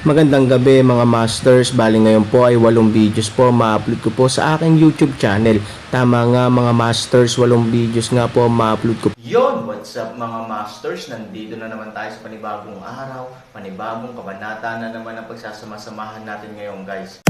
Magandang gabi mga masters, bali ngayon po ay 8 videos po ma-upload ko po sa aking YouTube channel. Tama nga mga masters, 8 videos nga po ma-upload ko. Yon, what's up mga masters? Nandito na naman tayo sa panibagong araw, panibagong kabanata na naman ang pagsasama-samahan natin ngayon guys.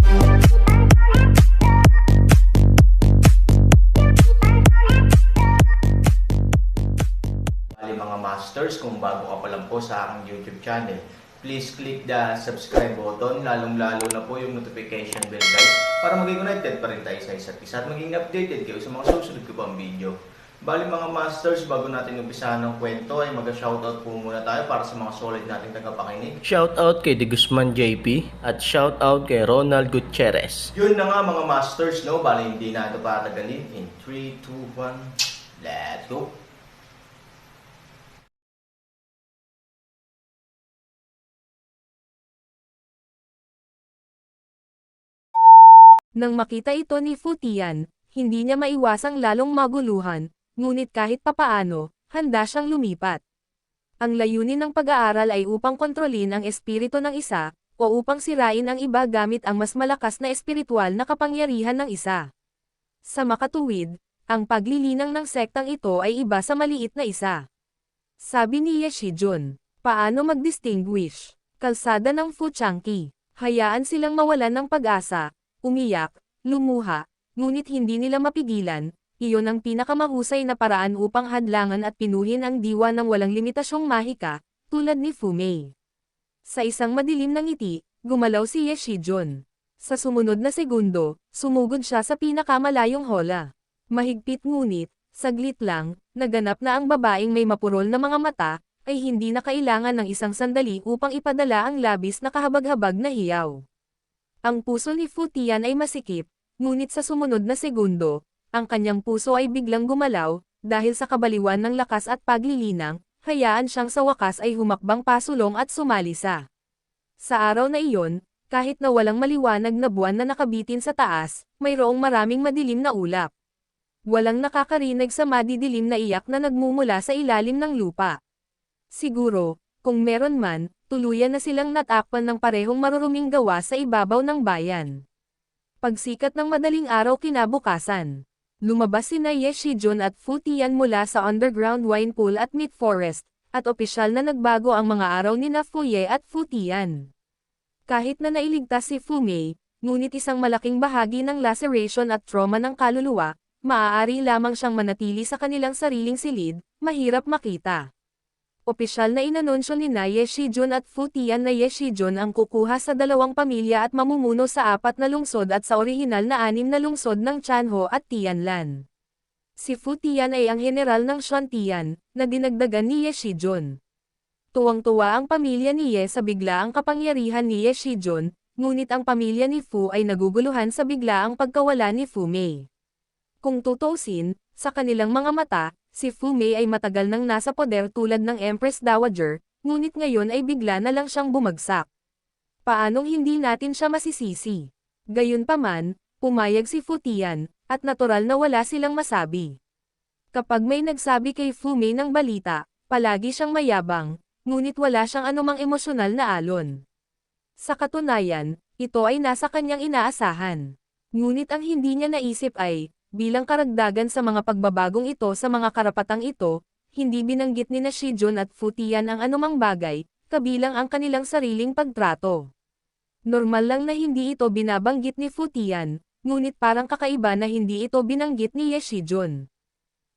Bali mga masters, kung bago ka pa lang po sa aking YouTube channel, please click the subscribe button, lalong-lalo na po yung notification bell guys, para maging connected pa rin tayo sa isa't isa at maging updated kayo sa mga susunod ko pang video. Bali mga masters, bago natin umpisahan ng kwento ay mag-shoutout po muna tayo para sa mga solid nating tagapakinig. Shoutout kay De Guzman JP at shoutout kay Ronald Gutierrez. Yun na nga mga masters, no? Bali hindi na ito patagalin. In 3, 2, 1, let's go! Nang makita ito ni Fu Tian, hindi niya maiwasang lalong maguluhan, ngunit kahit papaano, handa siyang lumipat. Ang layunin ng pag-aaral ay upang kontrolin ang espiritu ng isa, o upang sirain ang iba gamit ang mas malakas na espiritual na kapangyarihan ng isa. Sa makatuwid, ang paglilinang ng sektang ito ay iba sa maliit na isa. Sabi ni Ye Shijun, paano mag-distinguish? Kalsada ng Fu Changqi, hayaan silang mawalan ng pag-asa. Umiyak, lumuha, ngunit hindi nila mapigilan, iyon ang pinakamahusay na paraan upang hadlangan at pinuhin ang diwa ng walang limitasyong mahika, tulad ni Fu Mei. Sa isang madilim na ngiti, gumalaw si Ye Shijun. Sa sumunod na segundo, sumugod siya sa pinakamalayong hola. Mahigpit ngunit, saglit lang, naganap na ang babaeng may mapurol na mga mata, ay hindi na kailangan ng isang sandali upang ipadala ang labis na kahabag-habag na hiyaw. Ang puso ni Fu Tian ay masikip, ngunit sa sumunod na segundo, ang kanyang puso ay biglang gumalaw, dahil sa kabaliwan ng lakas at paglilinang, hayaan siyang sa wakas ay humakbang pasulong at sumalisa. Sa araw na iyon, kahit na walang maliwanag na buwan na nakabitin sa taas, mayroong maraming madilim na ulap. Walang nakakarinig sa madidilim na iyak na nagmumula sa ilalim ng lupa. Siguro, kung meron man, tuluyan na silang natakpan ng parehong maruruming gawa sa ibabaw ng bayan. Pagsikat ng madaling araw kinabukasan, lumabas sina Ye Shijun at Fu Tian mula sa underground wine pool at meat forest, at opisyal na nagbago ang mga araw ni Fu Ye at Fu Tian. Kahit na nailigtas si Fu Mei, ngunit isang malaking bahagi ng laceration at trauma ng kaluluwa, maaari lamang siyang manatili sa kanilang sariling silid, mahirap makita. Opisyal na inanunsyo ni Ye Shijun at Fu Tian na Ye Shijun ang kukuha sa 2 pamilya at mamumuno sa 4 na lungsod at sa orihinal na 6 na lungsod ng Chanho at Tianlan. Si Fu Tian ay ang general ng Shuantian, na dinagdagan ni Ye Shijun. Tuwang-tuwa ang pamilya ni Ye sa biglaang kapangyarihan ni Ye Shijun, ngunit ang pamilya ni Fu ay naguguluhan sa biglaang pagkawala ni Fu Mei. Kung tutuusin, sa kanilang mga mata, si Fu Mei ay matagal nang nasa poder tulad ng Empress Dowager, ngunit ngayon ay bigla na lang siyang bumagsak. Paanong hindi natin siya masisisi? Gayunpaman, pumayag si Fu Tian, at natural na wala silang masabi. Kapag may nagsabi kay Fu Mei ng balita, palagi siyang mayabang, ngunit wala siyang anumang emosyonal na alon. Sa katunayan, ito ay nasa kanyang inaasahan. Ngunit ang hindi niya naisip ay, bilang karagdagan sa mga pagbabagong ito sa mga karapatang ito, hindi binanggit ni Shijun at Fu Tian ang anumang bagay, kabilang ang kanilang sariling pagtrato. Normal lang na hindi ito binabanggit ni Fu Tian, ngunit parang kakaiba na hindi ito binanggit ni Ye Shijun.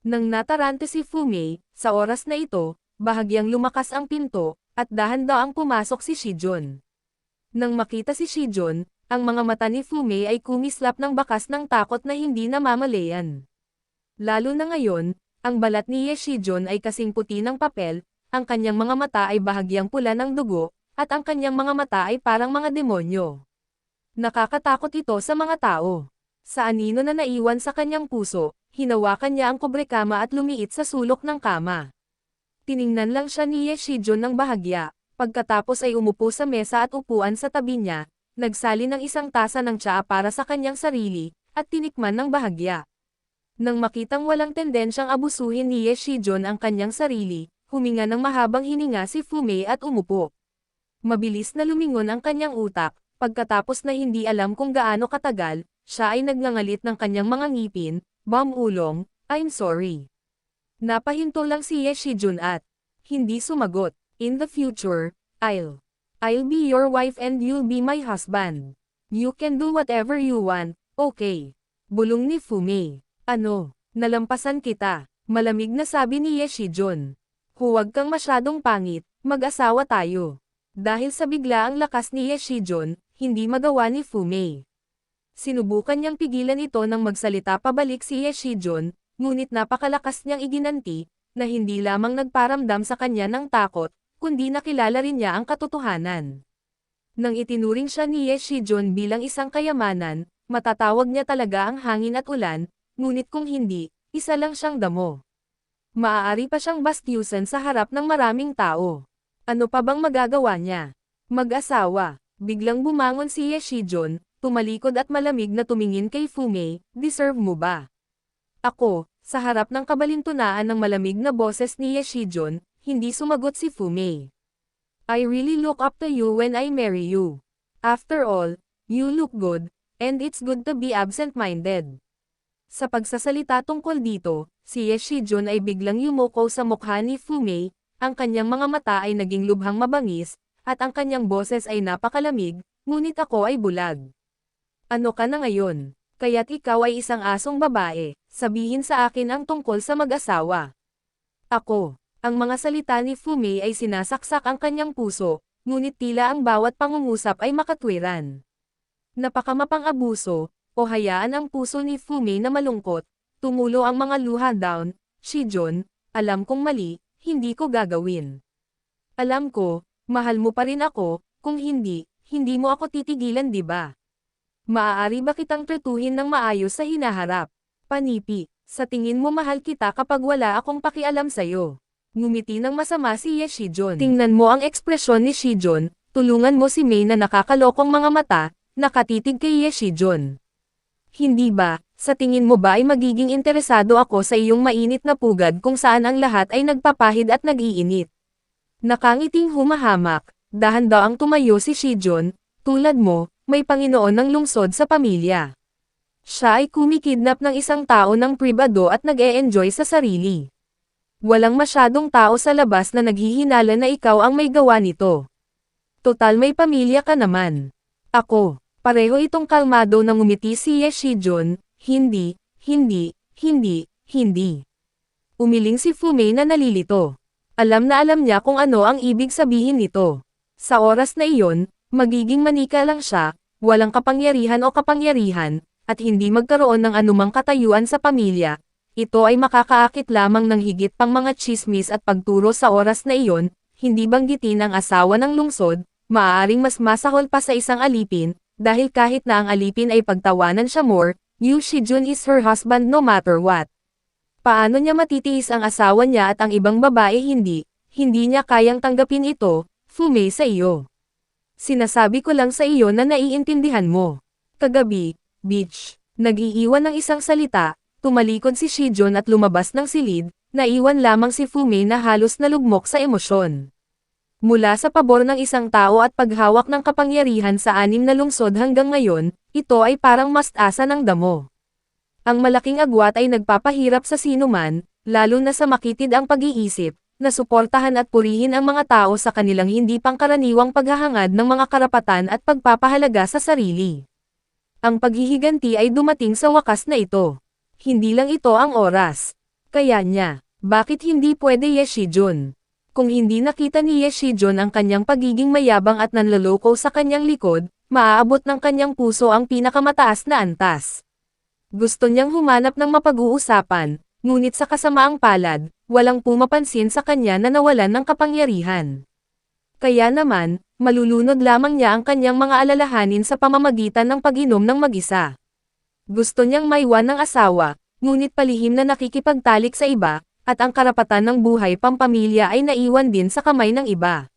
Nang natarante si Fu Mei, sa oras na ito, bahagyang lumakas ang pinto, at dahan-daang pumasok si Shijun. Nang makita si Shijun, ang mga mata ni Fu Mei ay kumislap ng bakas ng takot na hindi namamalayan. Lalo na ngayon, ang balat ni Ye Shijun ay kasing puti ng papel, ang kanyang mga mata ay bahagyang pula ng dugo, at ang kanyang mga mata ay parang mga demonyo. Nakakatakot ito sa mga tao. Sa anino na naiwan sa kanyang puso, hinawakan niya ang kubrekama at lumiit sa sulok ng kama. Tiningnan lang siya ni Ye Shijun ng bahagya, pagkatapos ay umupo sa mesa at upuan sa tabi niya, nagsali ng isang tasa ng tsaa para sa kanyang sarili, at tinikman ng bahagya. Nang makitang walang tendensyang abusuhin ni Ye Shijun ang kanyang sarili, huminga ng mahabang hininga si Fu Mei at umupo. Mabilis na lumingon ang kanyang utak, pagkatapos na hindi alam kung gaano katagal, siya ay nagngangalit ng kanyang mga ngipin, Ulong, I'm sorry. Napahinto lang si Ye Shijun at hindi sumagot. In the future, I'll be your wife and you'll be my husband. You can do whatever you want, okay? Bulong ni Fumei. Ano? Nalampasan kita. Malamig na sabi ni Ye Shijun. Huwag kang masyadong pangit, mag-asawa tayo. Dahil sa biglaang lakas ni Ye Shijun, hindi magawa ni Fumei. Sinubukan niyang pigilan ito nang magsalita pabalik si Ye Shijun, ngunit napakalakas niyang iginanti, na hindi lamang nagparamdam sa kanya ng takot, kundi nakilala rin niya ang katotohanan. Nang itinuring siya ni Ye Shijun bilang isang kayamanan, matatawag niya talaga ang hangin at ulan, ngunit kung hindi, isa lang siyang damo. Maaari pa siyang bastyusan sa harap ng maraming tao. Ano pa bang magagawa niya? Mag-asawa. Biglang bumangon si Ye Shijun, tumalikod at malamig na tumingin kay Fumei, deserve mo ba? Ako, sa harap ng kabalintunaan ng malamig na boses ni Ye Shijun, hindi sumagot si Fumei. I really look up to you when I marry you. After all, you look good, and it's good to be absent-minded. Sa pagsasalita tungkol dito, si Ye Shijun ay biglang yumuko sa mukha ni Fumei, ang kanyang mga mata ay naging lubhang mabangis, at ang kanyang boses ay napakalamig, ngunit ako ay bulag. Ano ka na ngayon? Kaya't ikaw ay isang asong babae, sabihin sa akin ang tungkol sa mag-asawa. Ako. Ang mga salita ni Fumei ay sinasaksak ang kanyang puso, ngunit tila ang bawat pangungusap ay makatwiran. Napakamapang-abuso, o hayaan ang puso ni Fumei na malungkot, tumulo ang mga luha down, Shijun, alam kong mali, hindi ko gagawin. Alam ko, mahal mo pa rin ako, kung hindi, hindi mo ako titigilan di ba? Maaari ba kitang tretuhin ng maayos sa hinaharap? Panipi, sa tingin mo mahal kita kapag wala akong pakialam sa'yo. Ngumiti ng masama si Ye Shijun. Tingnan mo ang ekspresyon ni Shijun, tulungan mo si Mei na nakakalokong mga mata, nakatitig kay Ye Shijun. Hindi ba, sa tingin mo ba ay magiging interesado ako sa iyong mainit na pugad kung saan ang lahat ay nagpapahid at nag-iinit? Nakangiting humahamak, dahan daw ang tumayo si Shijun, tulad mo, may Panginoon ng lungsod sa pamilya. Siya ay kumikidnap ng isang tao ng pribado at nag-e-enjoy sa sarili. Walang masyadong tao sa labas na naghihinala na ikaw ang may gawa nito. Total may pamilya ka naman. Ako, pareho itong kalmado na ngumiti si Ye Shijun, hindi. Umiling si Fumei na nalilito. Alam na alam niya kung ano ang ibig sabihin nito. Sa oras na iyon, magiging manika lang siya, walang kapangyarihan o kapangyarihan, at hindi magkaroon ng anumang katayuan sa pamilya. Ito ay makakaakit lamang ng higit pang mga tsismis at pagturo sa oras na iyon, hindi banggitin ang asawa ng lungsod, maaaring mas masahol pa sa isang alipin, dahil kahit na ang alipin ay pagtawanan siya more, Yu Shijun is her husband no matter what. Paano niya matitiis ang asawa niya at ang ibang babae hindi niya kayang tanggapin ito, Fumei sa iyo. Sinasabi ko lang sa iyo na naiintindihan mo. Kagabi, beach, nag-iiwan ng isang salita, tumalikod si Shijun at lumabas ng silid, naiwan lamang si Fumei na halos nalugmok sa emosyon. Mula sa pabor ng isang tao at paghawak ng kapangyarihan sa 6 na lungsod hanggang ngayon, ito ay parang mastasa ng damo. Ang malaking agwat ay nagpapahirap sa sinuman, lalo na sa makitid ang pag-iisip, na suportahan at purihin ang mga tao sa kanilang hindi pangkaraniwang paghahangad ng mga karapatan at pagpapahalaga sa sarili. Ang paghihiganti ay dumating sa wakas na ito. Hindi lang ito ang oras. Kaya niya, bakit hindi pwede Ye Shijun? Kung hindi nakita ni Ye Shijun ang kanyang pagiging mayabang at nanloloko sa kanyang likod, maaabot ng kanyang puso ang pinakamataas na antas. Gusto niyang humanap ng mapag-uusapan, ngunit sa kasamaang palad, walang pumapansin sa kanya na nawalan ng kapangyarihan. Kaya naman, malulunod lamang niya ang kanyang mga alalahanin sa pamamagitan ng pag-inom ng mag-isa. Gusto niyang maiwan ng asawa, ngunit palihim na nakikipagtalik sa iba, at ang karapatan ng buhay pampamilya ay naiwan din sa kamay ng iba.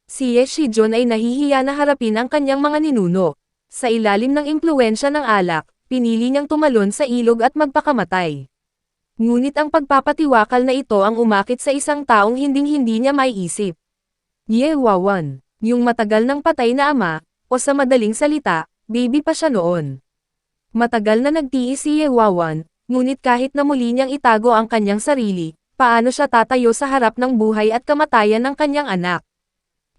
Si Ye Shijun ay nahihiya na harapin ang kanyang mga ninuno. Sa ilalim ng impluwensya ng alak, pinili niyang tumalon sa ilog at magpakamatay. Ngunit ang pagpapatiwakal na ito ang umakit sa isang taong hinding-hindi niya maiisip. Ye Wawan. Yung matagal ng patay na ama, o sa madaling salita, baby pa siya noon. Matagal na nagtiis si Yewawan, ngunit kahit na muli niyang itago ang kanyang sarili, paano siya tatayo sa harap ng buhay at kamatayan ng kanyang anak?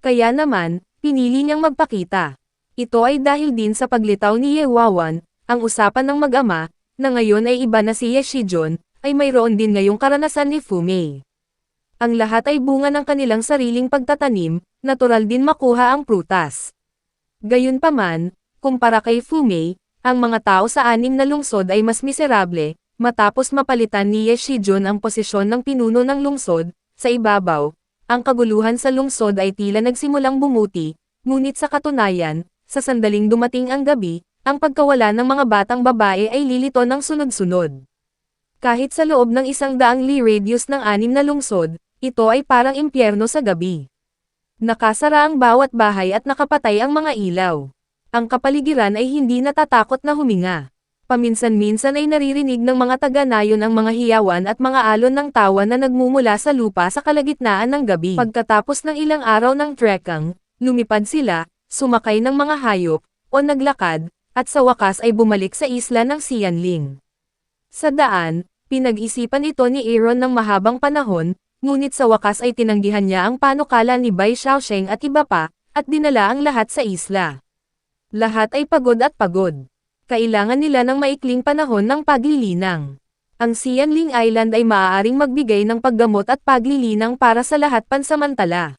Kaya naman, pinili niyang magpakita. Ito ay dahil din sa paglitaw ni Yewawan, ang usapan ng mag-ama, na ngayon ay iba na si Yeshijon, ay mayroon din ngayong karanasan ni Fumei. Ang lahat ay bunga ng kanilang sariling pagtatanim, natural din makuha ang prutas. Gayunpaman, kumpara kay Fumei, ang mga tao sa 6 na lungsod ay mas miserable, matapos mapalitan ni Yeshijon ang posisyon ng pinuno ng lungsod, sa ibabaw, ang kaguluhan sa lungsod ay tila nagsimulang bumuti, ngunit sa katunayan, sa sandaling dumating ang gabi, ang pagkawala ng mga batang babae ay lilito ng sunod-sunod. Kahit sa loob ng 100 li radius ng 6 na lungsod, ito ay parang impyerno sa gabi. Nakasara ang bawat bahay at nakapatay ang mga ilaw. Ang kapaligiran ay hindi natatakot na huminga. Paminsan-minsan ay naririnig ng mga taga-nayon ang mga hiyawan at mga alon ng tawa na nagmumula sa lupa sa kalagitnaan ng gabi. Pagkatapos ng ilang araw ng trekking, lumipad sila, sumakay ng mga hayop, o naglakad, at sa wakas ay bumalik sa isla ng Xianling. Sa daan, pinag-isipan ito ni Aaron ng mahabang panahon, ngunit sa wakas ay tinanggihan niya ang panukala ni Bai Xiaosheng at iba pa, at dinala ang lahat sa isla. Lahat ay pagod at pagod. Kailangan nila ng maikling panahon ng paglilinang. Ang Xianling Island ay maaaring magbigay ng paggamot at paglilinang para sa lahat pansamantala.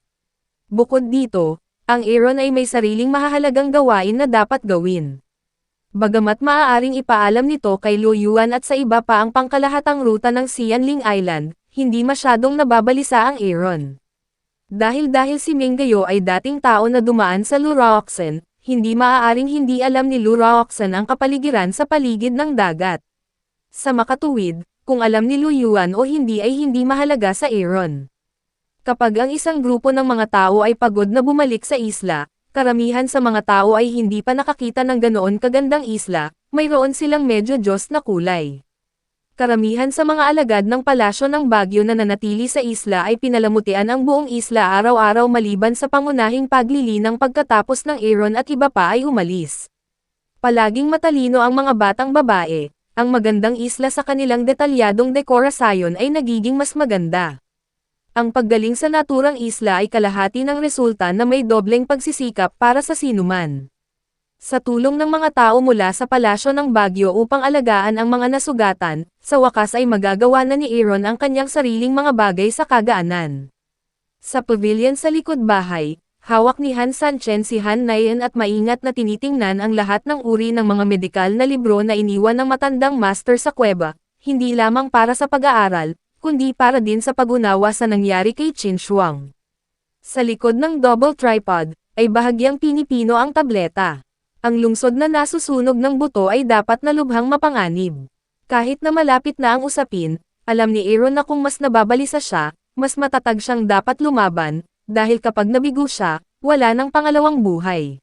Bukod dito, ang Aaron ay may sariling mahahalagang gawain na dapat gawin. Bagamat maaaring ipaalam nito kay Luo Yuan at sa iba pa ang pangkalahatang ruta ng Xianling Island, hindi masyadong nababalisa ang Aaron. Dahil si Menggayo ay dating tao na dumaan sa Luroxen, hindi maaaring hindi alam ni Luroxen ang kapaligiran sa paligid ng dagat. Sa makatuwid, kung alam ni Luo Yuan o hindi ay hindi mahalaga sa Aaron. Kapag ang isang grupo ng mga tao ay pagod na bumalik sa isla, karamihan sa mga tao ay hindi pa nakakita ng ganoon kagandang isla, mayroon silang medyo Diyos na kulay. Karamihan sa mga alagad ng palasyo ng Baguio na nanatili sa isla ay pinalamutian ang buong isla araw-araw maliban sa pangunahing paglilinang pagkatapos ng Aaron at iba pa ay umalis. Palaging matalino ang mga batang babae, ang magandang isla sa kanilang detalyadong dekorasyon ay nagiging mas maganda. Ang paggaling sa naturang isla ay kalahati ng resulta na may dobleng pagsisikap para sa sinuman. Sa tulong ng mga tao mula sa palasyo ng Baguio upang alagaan ang mga nasugatan, sa wakas ay magagawa na ni Aaron ang kanyang sariling mga bagay sa kagaanan. Sa pavilion sa likod bahay, hawak ni Han Sanchen si Han Nayan at maingat na tinitingnan ang lahat ng uri ng mga medikal na libro na iniwan ng matandang master sa kuweba, hindi lamang para sa pag-aaral, kundi para din sa pag-unawa sa nangyari kay Qin Shuang. Sa likod ng double tripod, ay bahagyang pinipino ang tableta. Ang lungsod na nasusunog ng buto ay dapat na lubhang mapanganib. Kahit na malapit na ang usapin, alam ni Aaron na kung mas nababalisa siya, mas matatag siyang dapat lumaban, dahil kapag nabigo siya, wala nang pangalawang buhay.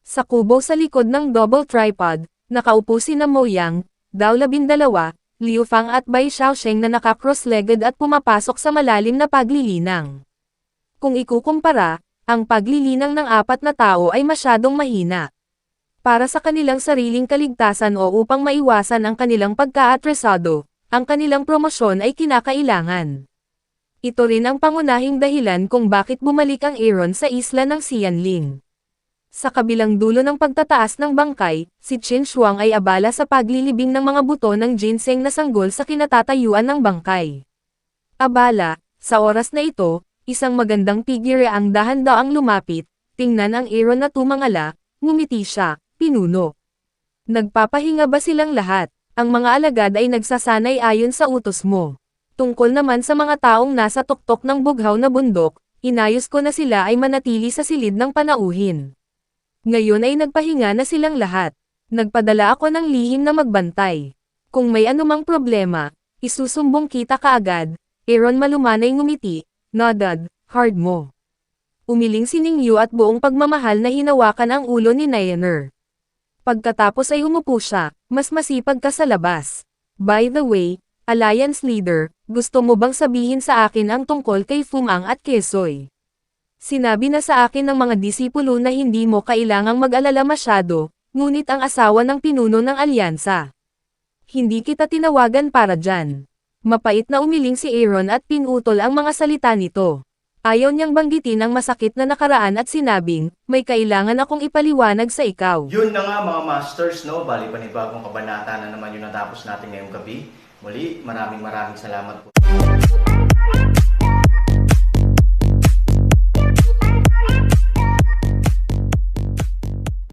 Sa kubo sa likod ng double tripod, nakaupo sina Mo Yang, Dao 12, Liu Fang at Bai Xiaosheng na naka-cross-legged at pumapasok sa malalim na paglilinang. Kung ikukumpara, ang paglilinang ng 4 na tao ay masyadong mahina. Para sa kanilang sariling kaligtasan o upang maiwasan ang kanilang pagka-atresado, ang kanilang promosyon ay kinakailangan. Ito rin ang pangunahing dahilan kung bakit bumalik ang Aaron sa isla ng Xianling. Sa kabilang dulo ng pagtataas ng bangkay, si Qin Shuang ay abala sa paglilibing ng mga buto ng ginseng na sanggol sa kinatatayuan ng bangkay. Abala, sa oras na ito, isang magandang figure ang dahan-daang lumapit, tingnan ang Aaron na tumangala, ngumiti siya, pinuno. Nagpapahinga ba silang lahat? Ang mga alagad ay nagsasanay ayon sa utos mo. Tungkol naman sa mga taong nasa tuktok ng bughaw na bundok, inayos ko na sila ay manatili sa silid ng panauhin. Ngayon ay nagpahinga na silang lahat. Nagpadala ako ng lihim na magbantay. Kung may anumang problema, isusumbong kita kaagad. Aaron malumanay ngumiti, nodded, hard mo. Umiling si Ningyu at buong pagmamahal na hinawakan ang ulo ni Nayaner. Pagkatapos ay umupo siya, mas masipag ka sa labas. By the way, Alliance Leader, gusto mo bang sabihin sa akin ang tungkol kay Fumang at Kesoy? Sinabi na sa akin ng mga disipulo na hindi mo kailangang mag-alala masyado, ngunit ang asawa ng pinuno ng alyansa. Hindi kita tinawagan para dyan. Mapait na umiling si Aaron at pinutol ang mga salita nito. Ayaw niyang banggitin ang masakit na nakaraan at sinabing, may kailangan akong ipaliwanag sa ikaw. Yun na nga mga masters, no? Bali panibagong kabanata na naman yung natapos natin ngayong gabi. Muli, maraming salamat po.